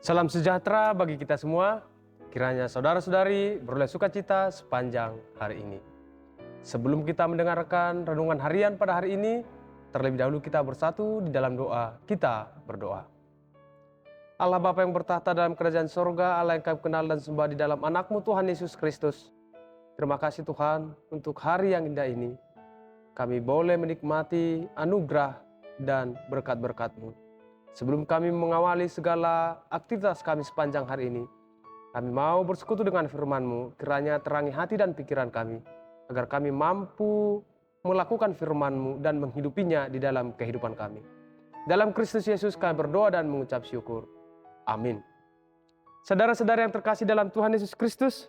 Salam sejahtera bagi kita semua. Kiranya saudara-saudari beroleh sukacita sepanjang hari ini. Sebelum kita mendengarkan renungan harian pada hari ini, terlebih dahulu kita bersatu di dalam doa. Kita berdoa. Allah Bapa yang bertahta dalam kerajaan sorga, Allah yang kami kenal dan sembah di dalam anak-Mu Tuhan Yesus Kristus. Terima kasih Tuhan untuk hari yang indah ini. Kami boleh menikmati anugerah dan berkat-berkat-Mu. Sebelum kami mengawali segala aktivitas kami sepanjang hari ini, kami mau bersekutu dengan firman-Mu, kiranya terangi hati dan pikiran kami, agar kami mampu melakukan firman-Mu dan menghidupinya di dalam kehidupan kami. Dalam Kristus Yesus kami berdoa dan mengucap syukur. Amin. Saudara-saudara yang terkasih dalam Tuhan Yesus Kristus,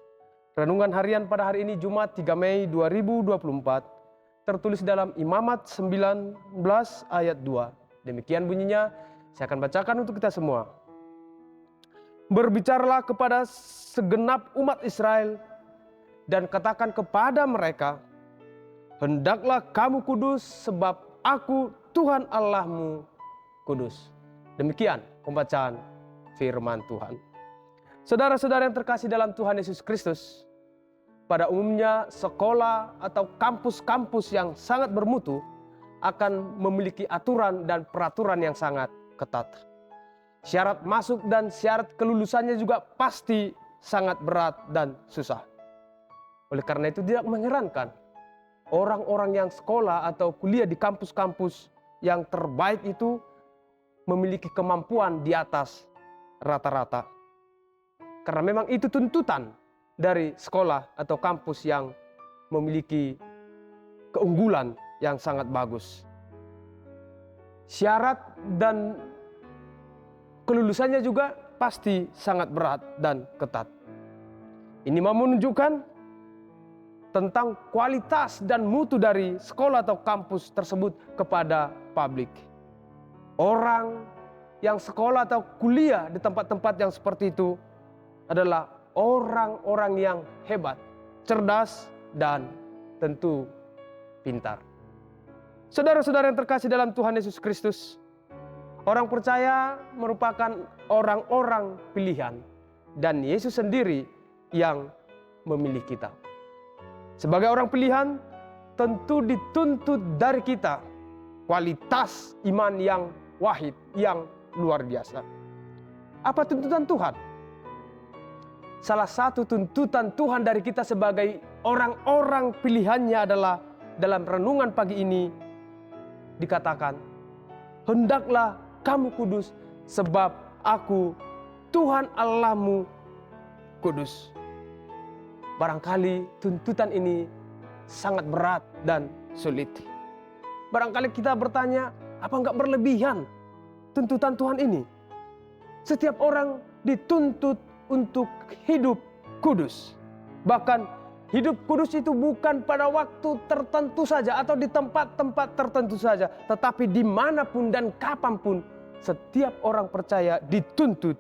renungan harian pada hari ini Jumat 3 Mei 2024, tertulis dalam Imamat 19 ayat 2. Demikian bunyinya, saya akan bacakan untuk kita semua. Berbicaralah kepada segenap umat Israel dan katakan kepada mereka, hendaklah kamu kudus sebab aku Tuhan Allahmu kudus. Demikian pembacaan firman Tuhan. Saudara-saudara yang terkasih dalam Tuhan Yesus Kristus, pada umumnya sekolah atau kampus-kampus yang sangat bermutu akan memiliki aturan dan peraturan yang sangat ketat. Syarat masuk dan syarat kelulusannya juga pasti sangat berat dan susah. Oleh karena itu tidak mengherankan orang-orang yang sekolah atau kuliah di kampus-kampus yang terbaik itu memiliki kemampuan di atas rata-rata. Karena memang itu tuntutan dari sekolah atau kampus yang memiliki keunggulan yang sangat bagus. Syarat dan kelulusannya juga pasti sangat berat dan ketat. Ini mau menunjukkan tentang kualitas dan mutu dari sekolah atau kampus tersebut kepada publik. Orang yang sekolah atau kuliah di tempat-tempat yang seperti itu adalah orang-orang yang hebat, cerdas, dan tentu pintar. Saudara-saudara yang terkasih dalam Tuhan Yesus Kristus, orang percaya merupakan orang-orang pilihan dan Yesus sendiri yang memilih kita. Sebagai orang pilihan, tentu dituntut dari kita kualitas iman yang wahid, yang luar biasa. Apa tuntutan Tuhan? Salah satu tuntutan Tuhan dari kita sebagai orang-orang pilihannya adalah dalam renungan pagi ini dikatakan, hendaklah kamu kudus sebab aku Tuhan Allahmu kudus. Barangkali tuntutan ini sangat berat dan sulit. Barangkali kita bertanya, apa enggak berlebihan tuntutan Tuhan ini? Setiap orang dituntut untuk hidup kudus. Bahkan hidup kudus itu bukan pada waktu tertentu saja atau di tempat-tempat tertentu saja. Tetapi dimanapun dan kapanpun setiap orang percaya dituntut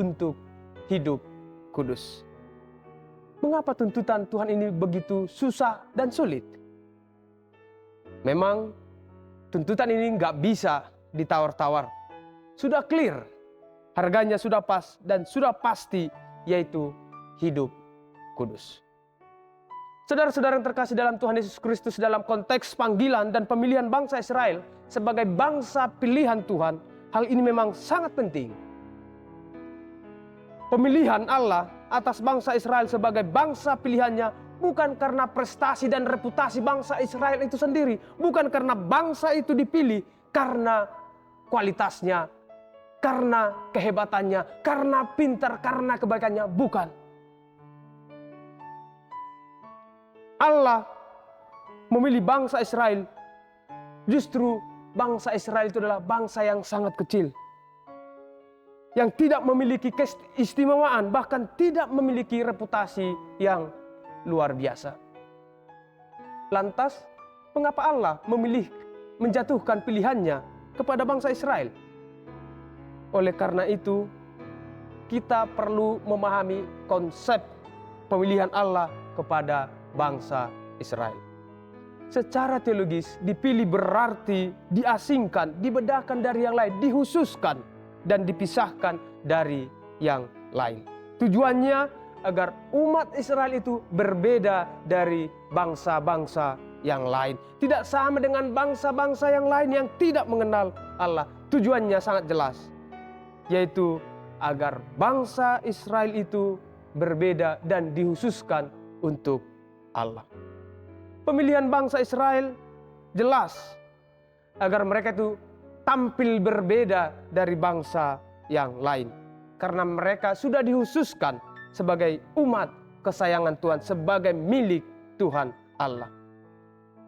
untuk hidup kudus. Mengapa tuntutan Tuhan ini begitu susah dan sulit? Memang tuntutan ini nggak bisa ditawar-tawar. Sudah clear, harganya sudah pas dan sudah pasti, yaitu hidup kudus. Saudara-saudara yang terkasih dalam Tuhan Yesus Kristus, dalam konteks panggilan dan pemilihan bangsa Israel sebagai bangsa pilihan Tuhan, hal ini memang sangat penting. Pemilihan Allah atas bangsa Israel sebagai bangsa pilihannya bukan karena prestasi dan reputasi bangsa Israel itu sendiri. Bukan karena bangsa itu dipilih karena kualitasnya, karena kehebatannya, karena pintar, karena kebaikannya. Bukan. Allah memilih bangsa Israel. Justru bangsa Israel itu adalah bangsa yang sangat kecil, yang tidak memiliki keistimewaan, bahkan tidak memiliki reputasi yang luar biasa. Lantas, mengapa Allah memilih menjatuhkan pilihannya kepada bangsa Israel? Oleh karena itu, kita perlu memahami konsep pemilihan Allah kepada bangsa Israel. Secara teologis, dipilih berarti diasingkan, dibedakan dari yang lain, dihususkan dan dipisahkan dari yang lain. Tujuannya agar umat Israel itu berbeda dari bangsa-bangsa yang lain. Tidak sama dengan bangsa-bangsa yang lain yang tidak mengenal Allah. Tujuannya sangat jelas, yaitu agar bangsa Israel itu berbeda dan dihususkan untuk Allah. Pemilihan bangsa Israel jelas agar mereka itu tampil berbeda dari bangsa yang lain. Karena mereka sudah dihususkan sebagai umat kesayangan Tuhan, sebagai milik Tuhan Allah.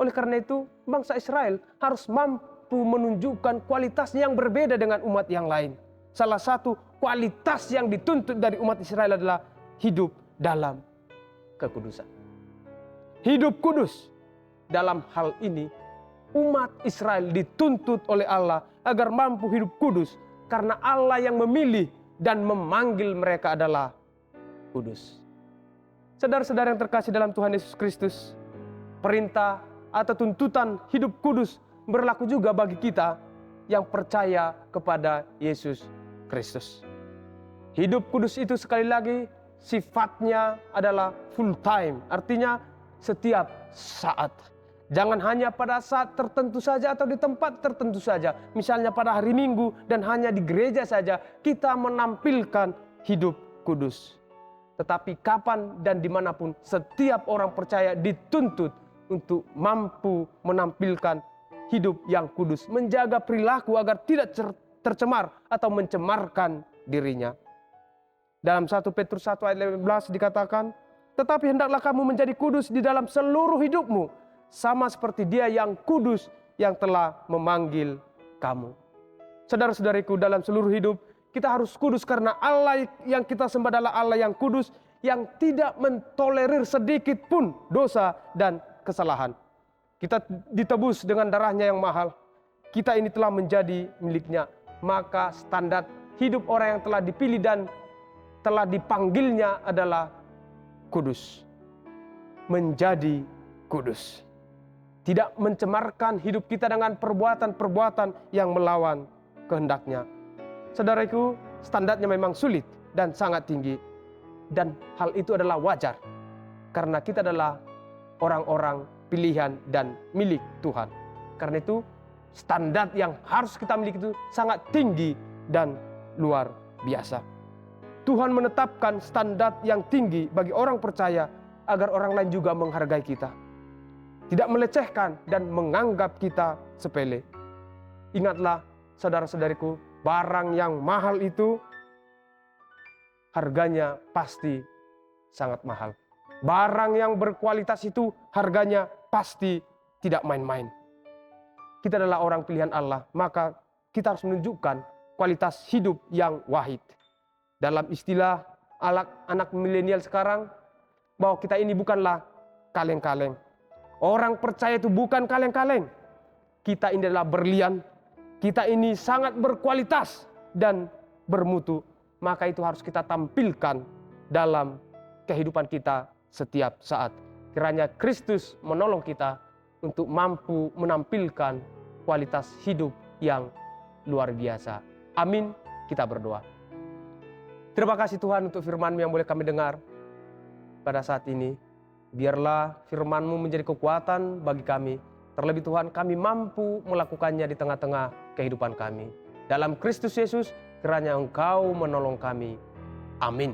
Oleh karena itu, bangsa Israel harus mampu menunjukkan kualitas yang berbeda dengan umat yang lain. Salah satu kualitas yang dituntut dari umat Israel adalah hidup dalam kekudusan. Hidup kudus. Dalam hal ini, umat Israel dituntut oleh Allah agar mampu hidup kudus, karena Allah yang memilih dan memanggil mereka adalah kudus. Saudara-saudara yang terkasih dalam Tuhan Yesus Kristus, perintah atau tuntutan hidup kudus berlaku juga bagi kita yang percaya kepada Yesus Kristus. Hidup kudus itu sekali lagi sifatnya adalah full time, artinya setiap saat. Jangan hanya pada saat tertentu saja atau di tempat tertentu saja. Misalnya pada hari Minggu dan hanya di gereja saja kita menampilkan hidup kudus. Tetapi kapan dan dimanapun setiap orang percaya dituntut untuk mampu menampilkan hidup yang kudus. Menjaga perilaku agar tidak tercemar atau mencemarkan dirinya. Dalam 1 Petrus 1 ayat 15 dikatakan, tetapi hendaklah kamu menjadi kudus di dalam seluruh hidupmu, sama seperti Dia yang kudus yang telah memanggil kamu. Saudara-saudariku, dalam seluruh hidup kita harus kudus karena Allah yang kita sembah adalah Allah yang kudus, yang tidak mentolerir sedikit pun dosa dan kesalahan. Kita ditebus dengan darahnya yang mahal. Kita ini telah menjadi miliknya. Maka standar hidup orang yang telah dipilih dan telah dipanggilnya adalah kudus. Menjadi kudus. Tidak mencemarkan hidup kita dengan perbuatan-perbuatan yang melawan kehendaknya. Saudaraku, standarnya memang sulit dan sangat tinggi. Dan hal itu adalah wajar. Karena kita adalah orang-orang pilihan dan milik Tuhan. Karena itu, standar yang harus kita miliki itu sangat tinggi dan luar biasa. Tuhan menetapkan standar yang tinggi bagi orang percaya agar orang lain juga menghargai kita. Tidak melecehkan dan menganggap kita sepele. Ingatlah saudara-saudariku, barang yang mahal itu harganya pasti sangat mahal. Barang yang berkualitas itu harganya pasti tidak main-main. Kita adalah orang pilihan Allah, maka kita harus menunjukkan kualitas hidup yang wahid. Dalam istilah anak milenial sekarang, bahwa kita ini bukanlah kaleng-kaleng. Orang percaya itu bukan kaleng-kaleng. Kita ini adalah berlian. Kita ini sangat berkualitas dan bermutu. Maka itu harus kita tampilkan dalam kehidupan kita setiap saat. Kiranya Kristus menolong kita untuk mampu menampilkan kualitas hidup yang luar biasa. Amin. Kita berdoa. Terima kasih Tuhan untuk firman-Mu yang boleh kami dengar pada saat ini. Biarlah firman-Mu menjadi kekuatan bagi kami. Terlebih Tuhan, kami mampu melakukannya di tengah-tengah kehidupan kami. Dalam Kristus Yesus, kiranya Engkau menolong kami. Amin.